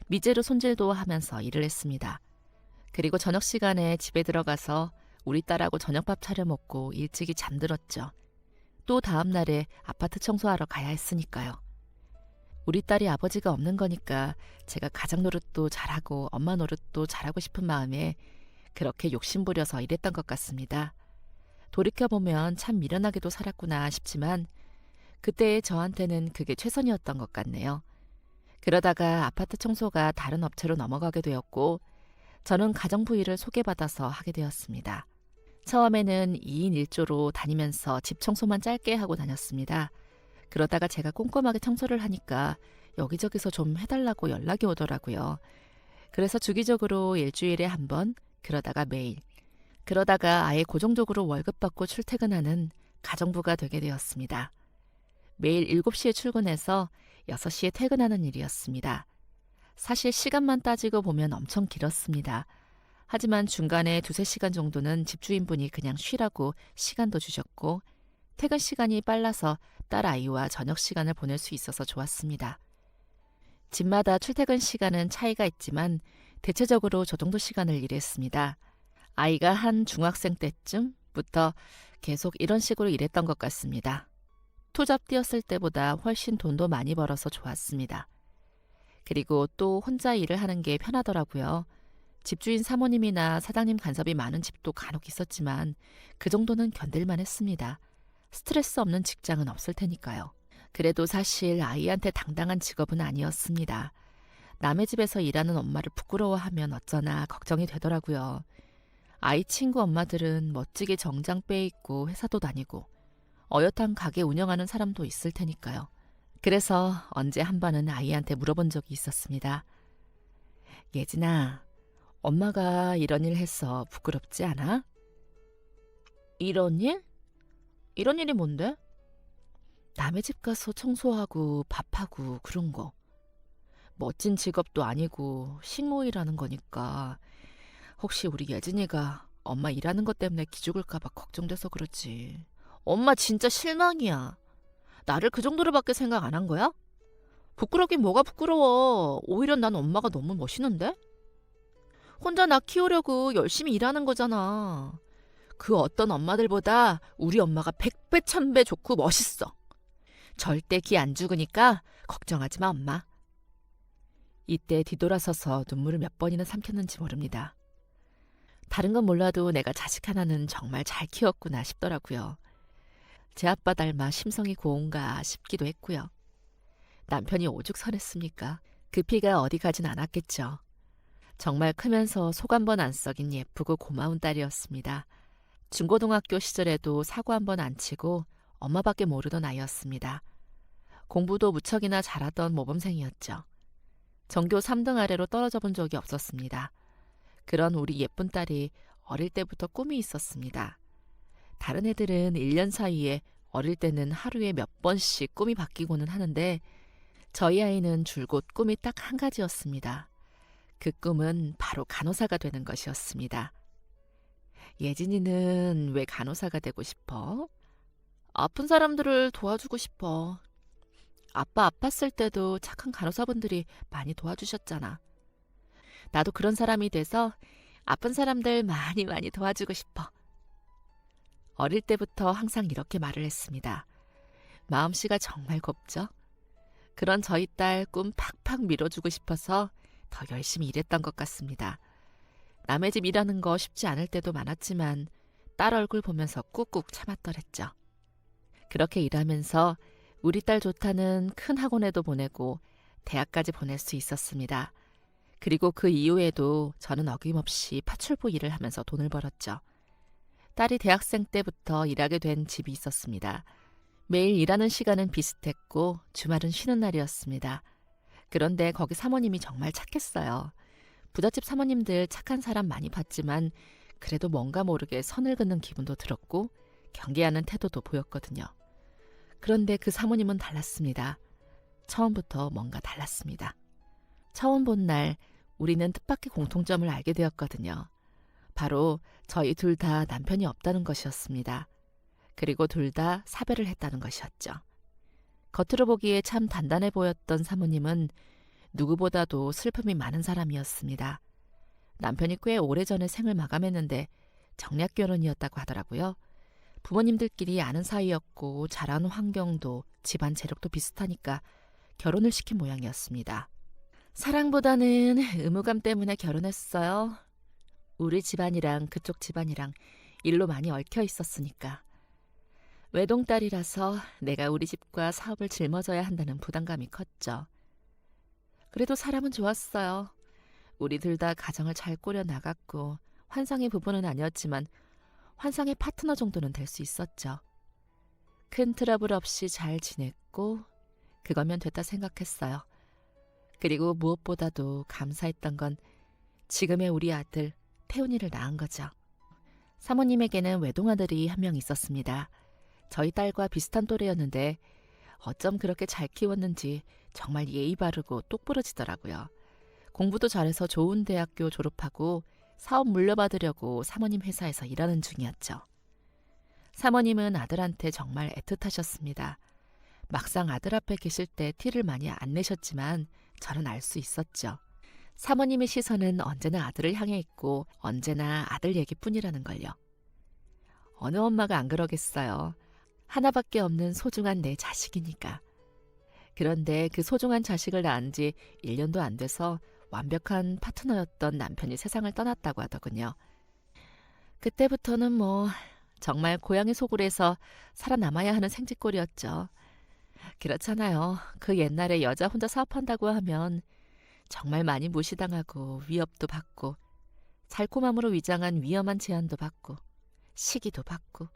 미제로 손질도 하면서 일을 했습니다. 그리고 저녁 시간에 집에 들어가서 우리 딸하고 저녁밥 차려 먹고 일찍이 잠들었죠. 또 다음 날에 아파트 청소하러 가야 했으니까요. 우리 딸이 아버지가 없는 거니까 제가 가장 노릇도 잘하고 엄마 노릇도 잘하고 싶은 마음에 그렇게 욕심부려서 일했던 것 같습니다. 돌이켜보면 참 미련하게도 살았구나 싶지만 그때의 저한테는 그게 최선이었던 것 같네요. 그러다가 아파트 청소가 다른 업체로 넘어가게 되었고 저는 가정부 일을 소개받아서 하게 되었습니다. 처음에는 2인 1조로 다니면서 집 청소만 짧게 하고 다녔습니다. 그러다가 제가 꼼꼼하게 청소를 하니까 여기저기서 좀 해달라고 연락이 오더라고요. 그래서 주기적으로 일주일에 한 번, 그러다가 매일, 그러다가 아예 고정적으로 월급 받고 출퇴근하는 가정부가 되게 되었습니다. 매일 7시에 출근해서 6시에 퇴근하는 일이었습니다. 사실 시간만 따지고 보면 엄청 길었습니다. 하지만 중간에 2~3시간 정도는 집주인분이 그냥 쉬라고 시간도 주셨고 퇴근 시간이 빨라서 딸 아이와 저녁 시간을 보낼 수 있어서 좋았습니다. 집마다 출퇴근 시간은 차이가 있지만 대체적으로 저 정도 시간을 일했습니다. 아이가 한 중학생 때쯤부터 계속 이런 식으로 일했던 것 같습니다. 투잡 뛰었을 때보다 훨씬 돈도 많이 벌어서 좋았습니다. 그리고 또 혼자 일을 하는 게 편하더라고요. 집주인 사모님이나 사장님 간섭이 많은 집도 간혹 있었지만 그 정도는 견딜만 했습니다. 스트레스 없는 직장은 없을 테니까요. 그래도 사실 아이한테 당당한 직업은 아니었습니다. 남의 집에서 일하는 엄마를 부끄러워하면 어쩌나 걱정이 되더라고요. 아이 친구 엄마들은 멋지게 정장 빼입고 회사도 다니고 어엿한 가게 운영하는 사람도 있을 테니까요. 그래서 언제 한 번은 아이한테 물어본 적이 있었습니다. 예진아, 엄마가 이런 일 해서 부끄럽지 않아? 이런 일? 이런 일이 뭔데? 남의 집 가서 청소하고 밥하고 그런 거. 멋진 직업도 아니고 식모일하는 거니까 혹시 우리 예진이가 엄마 일하는 것 때문에 기죽을까 봐 걱정돼서 그렇지. 엄마 진짜 실망이야. 나를 그 정도로밖에 생각 안 한 거야? 부끄럽긴 뭐가 부끄러워. 오히려 난 엄마가 너무 멋있는데? 혼자 나 키우려고 열심히 일하는 거잖아. 그 어떤 엄마들보다 우리 엄마가 100배, 1000배 좋고 멋있어. 절대 기 안 죽으니까 걱정하지 마, 엄마. 이때 뒤돌아서서 눈물을 몇 번이나 삼켰는지 모릅니다. 다른 건 몰라도 내가 자식 하나는 정말 잘 키웠구나 싶더라고요. 제 아빠 닮아 심성이 고운가 싶기도 했고요. 남편이 오죽 선했습니까? 그 피가 어디 가진 않았겠죠. 정말 크면서 속 한 번 안 썩인 예쁘고 고마운 딸이었습니다. 중고등학교 시절에도 사고 한 번 안 치고 엄마밖에 모르던 아이였습니다. 공부도 무척이나 잘하던 모범생이었죠. 전교 3등 아래로 떨어져 본 적이 없었습니다. 그런 우리 예쁜 딸이 어릴 때부터 꿈이 있었습니다. 다른 애들은 1년 사이에 어릴 때는 하루에 몇 번씩 꿈이 바뀌고는 하는데 저희 아이는 줄곧 꿈이 딱 한 가지였습니다. 그 꿈은 바로 간호사가 되는 것이었습니다. 예진이는 왜 간호사가 되고 싶어? 아픈 사람들을 도와주고 싶어. 아빠 아팠을 때도 착한 간호사분들이 많이 도와주셨잖아. 나도 그런 사람이 돼서 아픈 사람들 많이 많이 도와주고 싶어. 어릴 때부터 항상 이렇게 말을 했습니다. 마음씨가 정말 곱죠? 그런 저희 딸 꿈 팍팍 밀어주고 싶어서 더 열심히 일했던 것 같습니다. 남의 집 일하는 거 쉽지 않을 때도 많았지만 딸 얼굴 보면서 꾹꾹 참았더랬죠. 그렇게 일하면서 우리 딸 좋다는 큰 학원에도 보내고 대학까지 보낼 수 있었습니다. 그리고 그 이후에도 저는 어김없이 파출부 일을 하면서 돈을 벌었죠. 딸이 대학생 때부터 일하게 된 집이 있었습니다. 매일 일하는 시간은 비슷했고 주말은 쉬는 날이었습니다. 그런데 거기 사모님이 정말 착했어요. 부잣집 사모님들 착한 사람 많이 봤지만 그래도 뭔가 모르게 선을 긋는 기분도 들었고 경계하는 태도도 보였거든요. 그런데 그 사모님은 달랐습니다. 처음부터 뭔가 달랐습니다. 처음 본 날 우리는 뜻밖의 공통점을 알게 되었거든요. 바로 저희 둘 다 남편이 없다는 것이었습니다. 그리고 둘 다 사별을 했다는 것이었죠. 겉으로 보기에 참 단단해 보였던 사모님은 누구보다도 슬픔이 많은 사람이었습니다. 남편이 꽤 오래전에 생을 마감했는데 정략 결혼이었다고 하더라고요. 부모님들끼리 아는 사이였고 자란 환경도 집안 재력도 비슷하니까 결혼을 시킨 모양이었습니다. 사랑보다는 의무감 때문에 결혼했어요. 우리 집안이랑 그쪽 집안이랑 일로 많이 얽혀 있었으니까. 외동딸이라서 내가 우리 집과 사업을 짊어져야 한다는 부담감이 컸죠. 그래도 사람은 좋았어요. 우리 둘 다 가정을 잘 꾸려 나갔고 환상의 부부는 아니었지만 환상의 파트너 정도는 될 수 있었죠. 큰 트러블 없이 잘 지냈고 그거면 됐다 생각했어요. 그리고 무엇보다도 감사했던 건 지금의 우리 아들 태훈이를 낳은 거죠. 사모님에게는 외동아들이 한 명 있었습니다. 저희 딸과 비슷한 또래였는데 어쩜 그렇게 잘 키웠는지 정말 예의 바르고 똑부러지더라고요. 공부도 잘해서 좋은 대학교 졸업하고 사업 물려받으려고 사모님 회사에서 일하는 중이었죠. 사모님은 아들한테 정말 애틋하셨습니다. 막상 아들 앞에 계실 때 티를 많이 안 내셨지만 저는 알 수 있었죠. 사모님의 시선은 언제나 아들을 향해 있고 언제나 아들 얘기뿐이라는 걸요. 어느 엄마가 안 그러겠어요. 하나밖에 없는 소중한 내 자식이니까. 그런데 그 소중한 자식을 낳은 지 1년도 안 돼서 완벽한 파트너였던 남편이 세상을 떠났다고 하더군요. 그때부터는 정말 고양이 소굴에서 살아남아야 하는 생쥐꼴이었죠. 그렇잖아요. 그 옛날에 여자 혼자 사업한다고 하면 정말 많이 무시당하고 위협도 받고 살코맘으로 위장한 위험한 제안도 받고 시기도 받고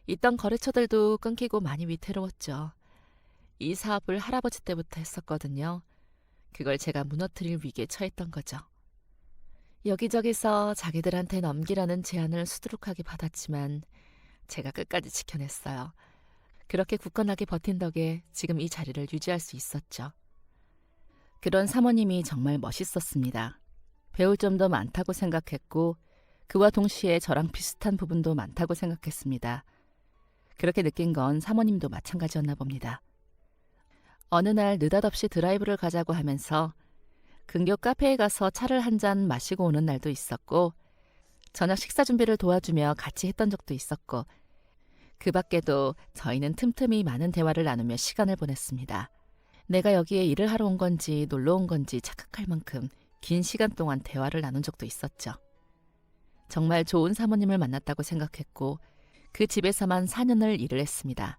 있던 거래처들도 끊기고 많이 위태로웠죠. 이 사업을 할아버지 때부터 했었거든요. 그걸 제가 무너뜨릴 위기에 처했던 거죠. 여기저기서 자기들한테 넘기라는 제안을 수두룩하게 받았지만 제가 끝까지 지켜냈어요. 그렇게 굳건하게 버틴 덕에 지금 이 자리를 유지할 수 있었죠. 그런 사모님이 정말 멋있었습니다. 배울 점도 많다고 생각했고 그와 동시에 저랑 비슷한 부분도 많다고 생각했습니다. 그렇게 느낀 건 사모님도 마찬가지였나 봅니다. 어느 날 느닷없이 드라이브를 가자고 하면서 근교 카페에 가서 차를 한 잔 마시고 오는 날도 있었고 저녁 식사 준비를 도와주며 같이 했던 적도 있었고 그 밖에도 저희는 틈틈이 많은 대화를 나누며 시간을 보냈습니다. 내가 여기에 일을 하러 온 건지 놀러 온 건지 착각할 만큼 긴 시간 동안 대화를 나눈 적도 있었죠. 정말 좋은 사모님을 만났다고 생각했고 그 집에서만 4년을 일을 했습니다.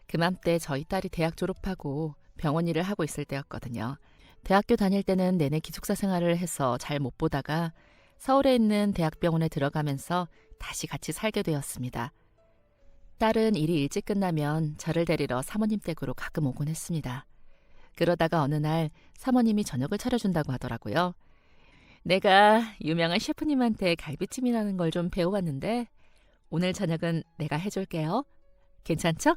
그맘때 저희 딸이 대학 졸업하고 병원 일을 하고 있을 때였거든요. 대학교 다닐 때는 내내 기숙사 생활을 해서 잘 못 보다가 서울에 있는 대학병원에 들어가면서 다시 같이 살게 되었습니다. 딸은 일이 일찍 끝나면 저를 데리러 사모님 댁으로 가끔 오곤 했습니다. 그러다가 어느 날 사모님이 저녁을 차려준다고 하더라고요. 내가 유명한 셰프님한테 갈비찜이라는 걸 좀 배워왔는데 오늘 저녁은 내가 해줄게요. 괜찮죠?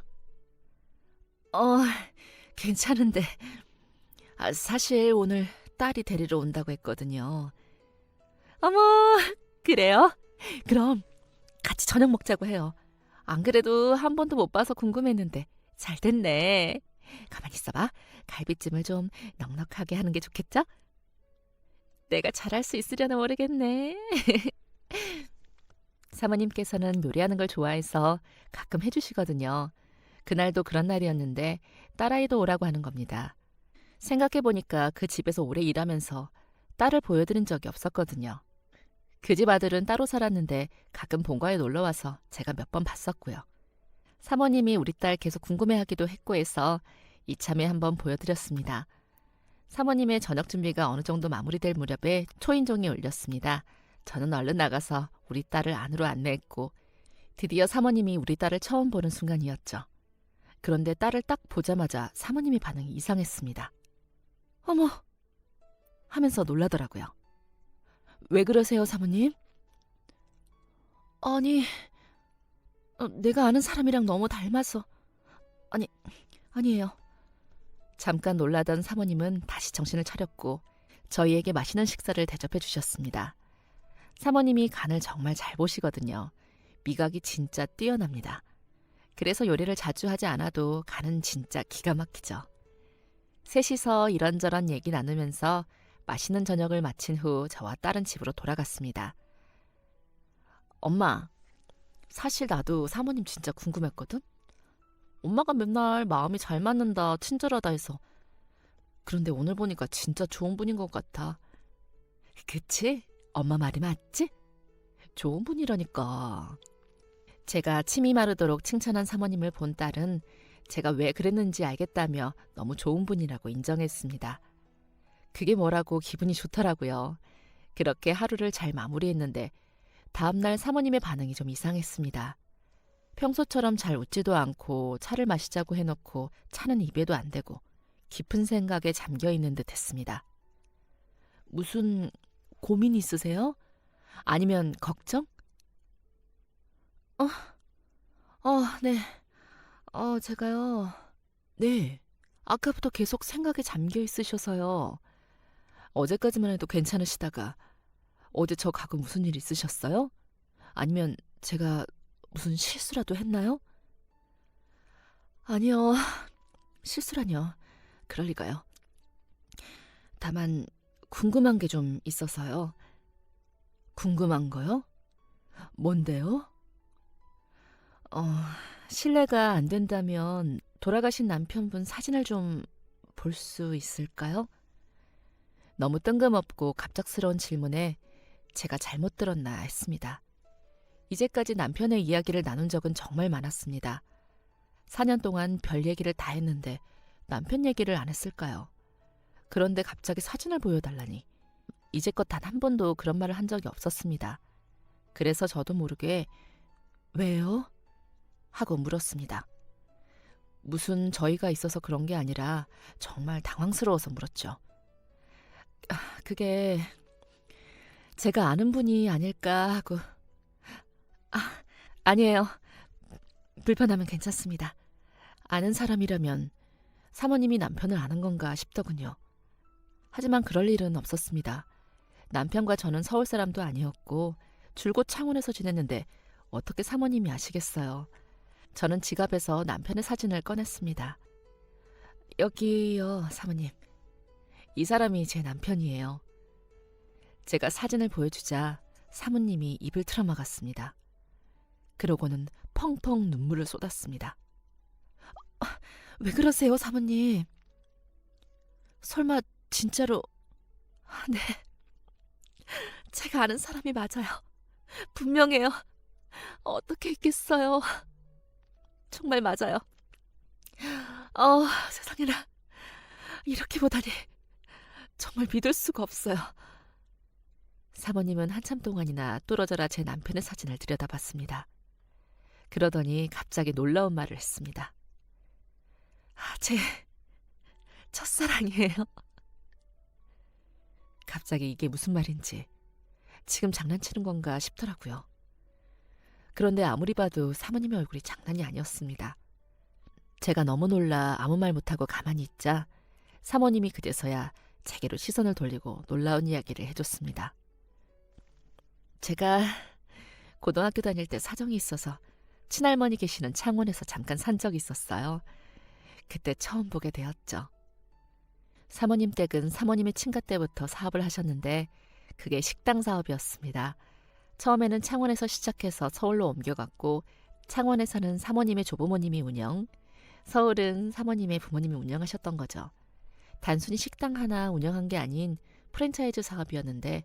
괜찮은데 사실 오늘 딸이 데리러 온다고 했거든요. 어머, 그래요? 그럼 같이 저녁 먹자고 해요. 안 그래도 한 번도 못 봐서 궁금했는데 잘 됐네. 가만히 있어봐. 갈비찜을 좀 넉넉하게 하는 게 좋겠죠? 내가 잘할 수 있으려나 모르겠네. 사모님께서는 요리하는 걸 좋아해서 가끔 해주시거든요. 그날도 그런 날이었는데 딸아이도 오라고 하는 겁니다. 생각해보니까 그 집에서 오래 일하면서 딸을 보여드린 적이 없었거든요. 그 집 아들은 따로 살았는데 가끔 본가에 놀러와서 제가 몇 번 봤었고요. 사모님이 우리 딸 계속 궁금해하기도 했고 해서 이참에 한번 보여드렸습니다. 사모님의 저녁 준비가 어느 정도 마무리될 무렵에 초인종이 울렸습니다. 저는 얼른 나가서 우리 딸을 안으로 안내했고 드디어 사모님이 우리 딸을 처음 보는 순간이었죠. 그런데 딸을 딱 보자마자 사모님의 반응이 이상했습니다. 어머! 하면서 놀라더라고요. 왜 그러세요, 사모님? 아니, 내가 아는 사람이랑 너무 닮아서. 아니에요. 잠깐 놀라던 사모님은 다시 정신을 차렸고 저희에게 맛있는 식사를 대접해 주셨습니다. 사모님이 간을 정말 잘 보시거든요. 미각이 진짜 뛰어납니다. 그래서 요리를 자주 하지 않아도 간은 진짜 기가 막히죠. 셋이서 이런저런 얘기 나누면서 맛있는 저녁을 마친 후 저와 딸은 집으로 돌아갔습니다. 엄마, 사실 나도 사모님 진짜 궁금했거든? 엄마가 맨날 마음이 잘 맞는다, 친절하다 해서. 그런데 오늘 보니까 진짜 좋은 분인 것 같아. 그치? 엄마 말이 맞지? 좋은 분이라니까. 제가 침이 마르도록 칭찬한 사모님을 본 딸은 제가 왜 그랬는지 알겠다며 너무 좋은 분이라고 인정했습니다. 그게 뭐라고 기분이 좋더라고요. 그렇게 하루를 잘 마무리했는데 다음날 사모님의 반응이 좀 이상했습니다. 평소처럼 잘 웃지도 않고 차를 마시자고 해놓고 차는 입에도 안 대고 깊은 생각에 잠겨있는 듯 했습니다. 무슨 고민 있으세요? 아니면 걱정? 네. 제가요. 네. 아까부터 계속 생각에 잠겨 있으셔서요. 어제까지만 해도 괜찮으시다가 어제 저 가고 무슨 일 있으셨어요? 아니면 제가 무슨 실수라도 했나요? 아니요. 실수라뇨. 그럴 리가요. 다만 궁금한 게 좀 있어서요. 궁금한 거요? 뭔데요? 실례가 안 된다면 돌아가신 남편분 사진을 좀 볼 수 있을까요? 너무 뜬금없고 갑작스러운 질문에 제가 잘못 들었나 했습니다. 이제까지 남편의 이야기를 나눈 적은 정말 많았습니다. 4년 동안 별 얘기를 다 했는데 남편 얘기를 안 했을까요? 그런데 갑자기 사진을 보여달라니. 이제껏 단 한 번도 그런 말을 한 적이 없었습니다. 그래서 저도 모르게 왜요? 하고 물었습니다. 무슨 저희가 있어서 그런 게 아니라 정말 당황스러워서 물었죠. 그게 제가 아는 분이 아닐까 하고. 아니에요. 불편하면 괜찮습니다. 아는 사람이라면 사모님이 남편을 아는 건가 싶더군요. 하지만 그럴 일은 없었습니다. 남편과 저는 서울 사람도 아니었고 줄곧 창원에서 지냈는데 어떻게 사모님이 아시겠어요. 저는 지갑에서 남편의 사진을 꺼냈습니다. 여기요, 사모님. 이 사람이 제 남편이에요. 제가 사진을 보여주자 사모님이 입을 틀어막았습니다. 그러고는 펑펑 눈물을 쏟았습니다. 왜 그러세요, 사모님? 설마 진짜로... 네, 제가 아는 사람이 맞아요. 분명해요. 어떻게 있겠어요. 정말 맞아요. 세상에나. 이렇게 보다니 정말 믿을 수가 없어요. 사모님은 한참 동안이나 뚫어져라 제 남편의 사진을 들여다봤습니다. 그러더니 갑자기 놀라운 말을 했습니다. 제 첫사랑이에요. 갑자기 이게 무슨 말인지 지금 장난치는 건가 싶더라고요. 그런데 아무리 봐도 사모님의 얼굴이 장난이 아니었습니다. 제가 너무 놀라 아무 말 못하고 가만히 있자 사모님이 그제서야 제게로 시선을 돌리고 놀라운 이야기를 해줬습니다. 제가 고등학교 다닐 때 사정이 있어서 친할머니 계시는 창원에서 잠깐 산 적이 있었어요. 그때 처음 보게 되었죠. 사모님 댁은 사모님의 친가 때부터 사업을 하셨는데 그게 식당 사업이었습니다. 처음에는 창원에서 시작해서 서울로 옮겨갔고 창원에서는 사모님의 조부모님이 운영, 서울은 사모님의 부모님이 운영하셨던 거죠. 단순히 식당 하나 운영한 게 아닌 프랜차이즈 사업이었는데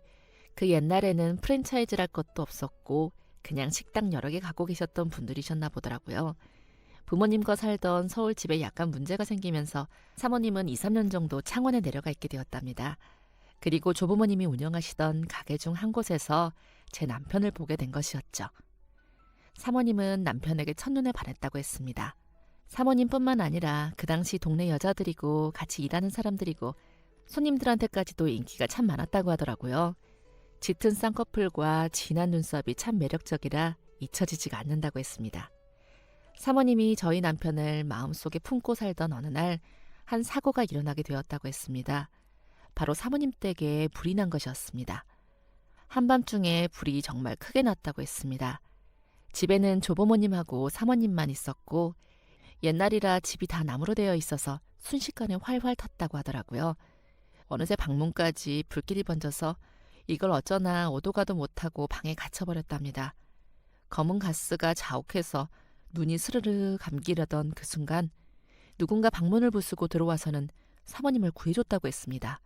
그 옛날에는 프랜차이즈랄 것도 없었고 그냥 식당 여러 개 갖고 계셨던 분들이셨나 보더라고요. 부모님과 살던 서울 집에 약간 문제가 생기면서 사모님은 2, 3년 정도 창원에 내려가 있게 되었답니다. 그리고 조부모님이 운영하시던 가게 중 한 곳에서 제 남편을 보게 된 것이었죠. 사모님은 남편에게 첫눈에 반했다고 했습니다. 사모님뿐만 아니라 그 당시 동네 여자들이고 같이 일하는 사람들이고 손님들한테까지도 인기가 참 많았다고 하더라고요. 짙은 쌍꺼풀과 진한 눈썹이 참 매력적이라 잊혀지지가 않는다고 했습니다. 사모님이 저희 남편을 마음속에 품고 살던 어느 날 한 사고가 일어나게 되었다고 했습니다. 바로 사모님 댁에 불이 난 것이었습니다. 한밤중에 불이 정말 크게 났다고 했습니다. 집에는 조부모님하고 사모님만 있었고 옛날이라 집이 다 나무로 되어 있어서 순식간에 활활 탔다고 하더라고요. 어느새 방문까지 불길이 번져서 이걸 어쩌나 오도 가도 못하고 방에 갇혀버렸답니다. 검은 가스가 자욱해서 눈이 스르르 감기려던 그 순간 누군가 방문을 부수고 들어와서는 사모님을 구해줬다고 했습니다.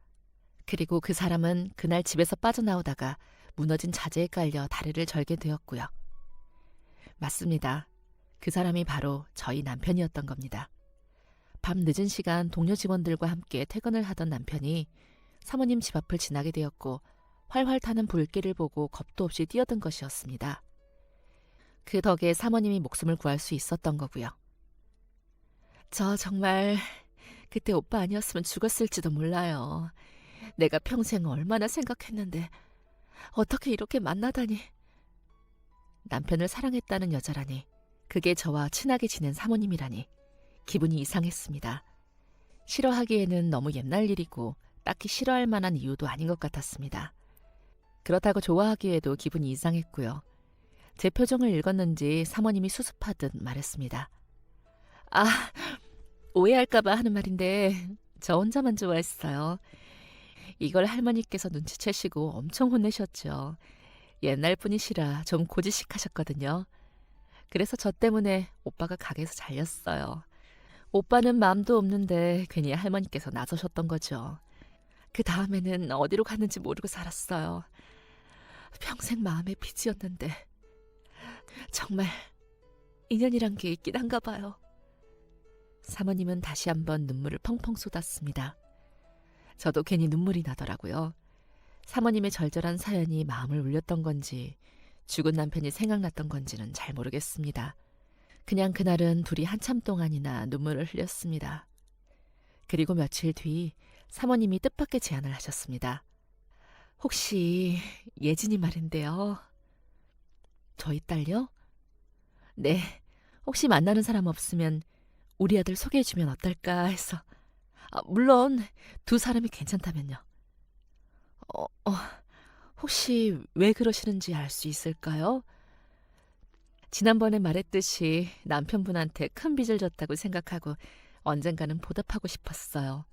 그리고 그 사람은 그날 집에서 빠져나오다가 무너진 자재에 깔려 다리를 절게 되었고요. 맞습니다. 그 사람이 바로 저희 남편이었던 겁니다. 밤 늦은 시간 동료 직원들과 함께 퇴근을 하던 남편이 사모님 집 앞을 지나게 되었고 활활 타는 불길을 보고 겁도 없이 뛰어든 것이었습니다. 그 덕에 사모님이 목숨을 구할 수 있었던 거고요. 저 정말 그때 오빠 아니었으면 죽었을지도 몰라요. 내가 평생 얼마나 생각했는데 어떻게 이렇게 만나다니. 남편을 사랑했다는 여자라니, 그게 저와 친하게 지낸 사모님이라니 기분이 이상했습니다. 싫어하기에는 너무 옛날 일이고 딱히 싫어할 만한 이유도 아닌 것 같았습니다. 그렇다고 좋아하기에도 기분이 이상했고요. 제 표정을 읽었는지 사모님이 수습하듯 말했습니다. 아, 오해할까봐 하는 말인데 저 혼자만 좋아했어요. 이걸 할머니께서 눈치채시고 엄청 혼내셨죠. 옛날 분이시라 좀 고지식 하셨거든요. 그래서 저 때문에 오빠가 가게에서 잘렸어요. 오빠는 마음도 없는데 괜히 할머니께서 나서셨던 거죠. 그 다음에는 어디로 갔는지 모르고 살았어요. 평생 마음의 빚이었는데 정말 인연이란 게 있긴 한가 봐요. 사모님은 다시 한번 눈물을 펑펑 쏟았습니다. 저도 괜히 눈물이 나더라고요. 사모님의 절절한 사연이 마음을 울렸던 건지 죽은 남편이 생각났던 건지는 잘 모르겠습니다. 그냥 그날은 둘이 한참 동안이나 눈물을 흘렸습니다. 그리고 며칠 뒤 사모님이 뜻밖의 제안을 하셨습니다. 혹시 예진이 말인데요. 저희 딸요? 네, 혹시 만나는 사람 없으면 우리 아들 소개해주면 어떨까 해서. 물론 두 사람이 괜찮다면요. 혹시 왜 그러시는지 알 수 있을까요? 지난번에 말했듯이 남편분한테 큰 빚을 졌다고 생각하고 언젠가는 보답하고 싶었어요.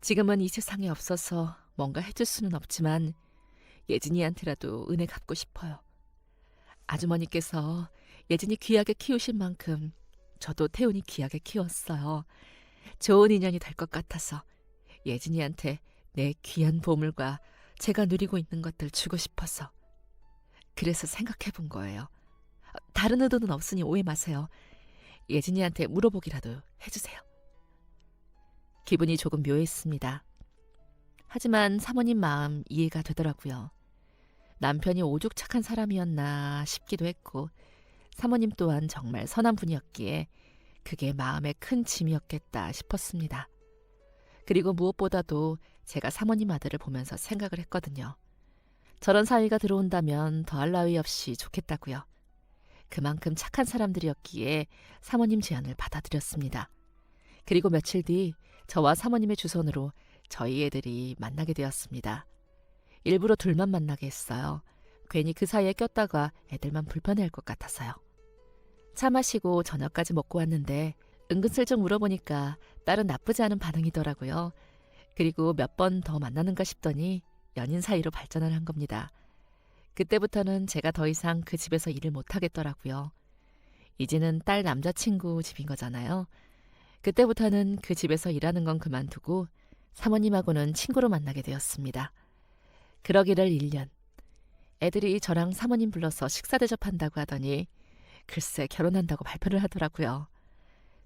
지금은 이 세상에 없어서 뭔가 해줄 수는 없지만 예진이한테라도 은혜 갚고 싶어요. 아주머니께서 예진이 귀하게 키우신 만큼 저도 태훈이 귀하게 키웠어요. 좋은 인연이 될 것 같아서 예진이한테 내 귀한 보물과 제가 누리고 있는 것들 주고 싶어서 그래서 생각해 본 거예요. 다른 의도는 없으니 오해 마세요. 예진이한테 물어보기라도 해주세요. 기분이 조금 묘했습니다. 하지만 사모님 마음 이해가 되더라고요. 남편이 오죽 착한 사람이었나 싶기도 했고 사모님 또한 정말 선한 분이었기에 그게 마음에 큰 짐이었겠다 싶었습니다. 그리고 무엇보다도 제가 사모님 아들을 보면서 생각을 했거든요. 저런 사위가 들어온다면 더할 나위 없이 좋겠다고요. 그만큼 착한 사람들이었기에 사모님 제안을 받아들였습니다. 그리고 며칠 뒤 저와 사모님의 주선으로 저희 애들이 만나게 되었습니다. 일부러 둘만 만나게 했어요. 괜히 그 사이에 꼈다가 애들만 불편해할 것 같아서요. 차 마시고 저녁까지 먹고 왔는데 은근슬쩍 물어보니까 딸은 나쁘지 않은 반응이더라고요. 그리고 몇 번 더 만나는가 싶더니 연인 사이로 발전을 한 겁니다. 그때부터는 제가 더 이상 그 집에서 일을 못하겠더라고요. 이제는 딸 남자친구 집인 거잖아요. 그때부터는 그 집에서 일하는 건 그만두고 사모님하고는 친구로 만나게 되었습니다. 그러기를 1년. 애들이 저랑 사모님 불러서 식사 대접한다고 하더니 글쎄 결혼한다고 발표를 하더라고요.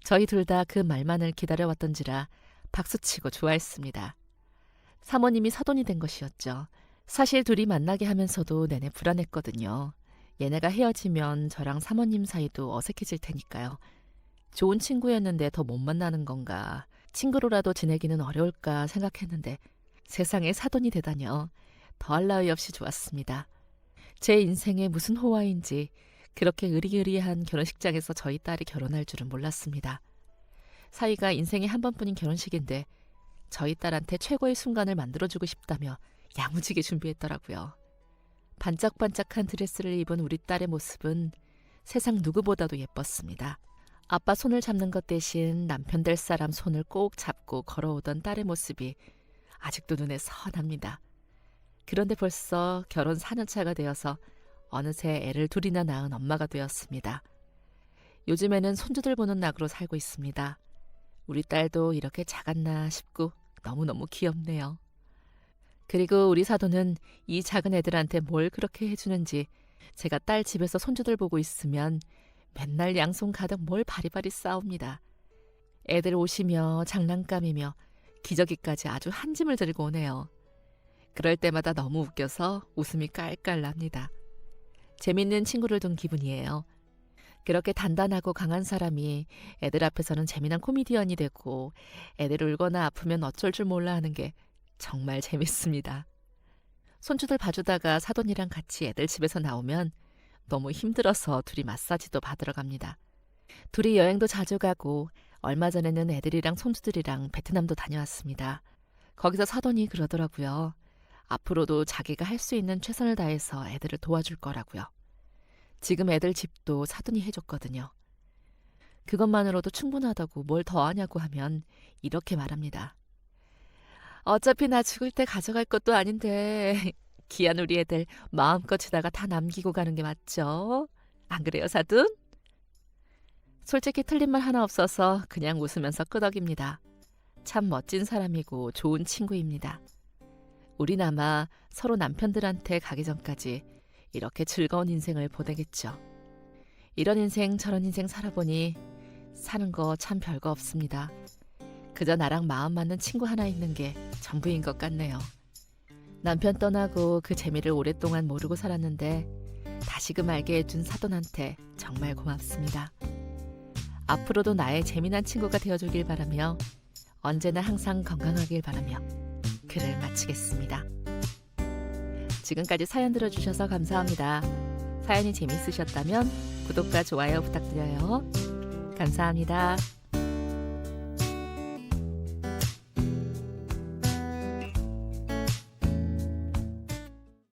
저희 둘 다 그 말만을 기다려왔던지라 박수치고 좋아했습니다. 사모님이 사돈이 된 것이었죠. 사실 둘이 만나게 하면서도 내내 불안했거든요. 얘네가 헤어지면 저랑 사모님 사이도 어색해질 테니까요. 좋은 친구였는데 더 못 만나는 건가, 친구로라도 지내기는 어려울까 생각했는데 세상에 사돈이 되다뇨. 더할 나위 없이 좋았습니다. 제 인생에 무슨 호화인지 그렇게 의리의리한 결혼식장에서 저희 딸이 결혼할 줄은 몰랐습니다. 사위가 인생에 한 번뿐인 결혼식인데 저희 딸한테 최고의 순간을 만들어주고 싶다며 야무지게 준비했더라고요. 반짝반짝한 드레스를 입은 우리 딸의 모습은 세상 누구보다도 예뻤습니다. 아빠 손을 잡는 것 대신 남편 될 사람 손을 꼭 잡고 걸어오던 딸의 모습이 아직도 눈에 선합니다. 그런데 벌써 결혼 4년 차가 되어서 어느새 애를 둘이나 낳은 엄마가 되었습니다. 요즘에는 손주들 보는 낙으로 살고 있습니다. 우리 딸도 이렇게 작았나 싶고 너무너무 귀엽네요. 그리고 우리 사돈은 이 작은 애들한테 뭘 그렇게 해주는지 제가 딸 집에서 손주들 보고 있으면 맨날 양손 가득 뭘 바리바리 싸웁니다. 애들 오시며 장난감이며 기저귀까지 아주 한 짐을 들고 오네요. 그럴 때마다 너무 웃겨서 웃음이 깔깔 납니다. 재밌는 친구를 둔 기분이에요. 그렇게 단단하고 강한 사람이 애들 앞에서는 재미난 코미디언이 되고 애들 울거나 아프면 어쩔 줄 몰라 하는 게 정말 재밌습니다. 손주들 봐주다가 사돈이랑 같이 애들 집에서 나오면 너무 힘들어서 둘이 마사지도 받으러 갑니다. 둘이 여행도 자주 가고 얼마 전에는 애들이랑 손주들이랑 베트남도 다녀왔습니다. 거기서 사돈이 그러더라고요. 앞으로도 자기가 할 수 있는 최선을 다해서 애들을 도와줄 거라고요. 지금 애들 집도 사돈이 해줬거든요. 그것만으로도 충분하다고 뭘 더 하냐고 하면 이렇게 말합니다. 어차피 나 죽을 때 가져갈 것도 아닌데 귀한 우리 애들 마음껏 주다가 다 남기고 가는 게 맞죠? 안 그래요, 사돈? 솔직히 틀린 말 하나 없어서 그냥 웃으면서 끄덕입니다. 참 멋진 사람이고 좋은 친구입니다. 우린 아마 서로 남편들한테 가기 전까지 이렇게 즐거운 인생을 보내겠죠. 이런 인생 저런 인생 살아보니 사는 거 참 별거 없습니다. 그저 나랑 마음 맞는 친구 하나 있는 게 전부인 것 같네요. 남편 떠나고 그 재미를 오랫동안 모르고 살았는데 다시금 알게 해준 사돈한테 정말 고맙습니다. 앞으로도 나의 재미난 친구가 되어주길 바라며 언제나 항상 건강하길 바라며 글을 마치겠습니다. 지금까지 사연 들어주셔서 감사합니다. 사연이 재밌으셨다면 구독과 좋아요 부탁드려요. 감사합니다.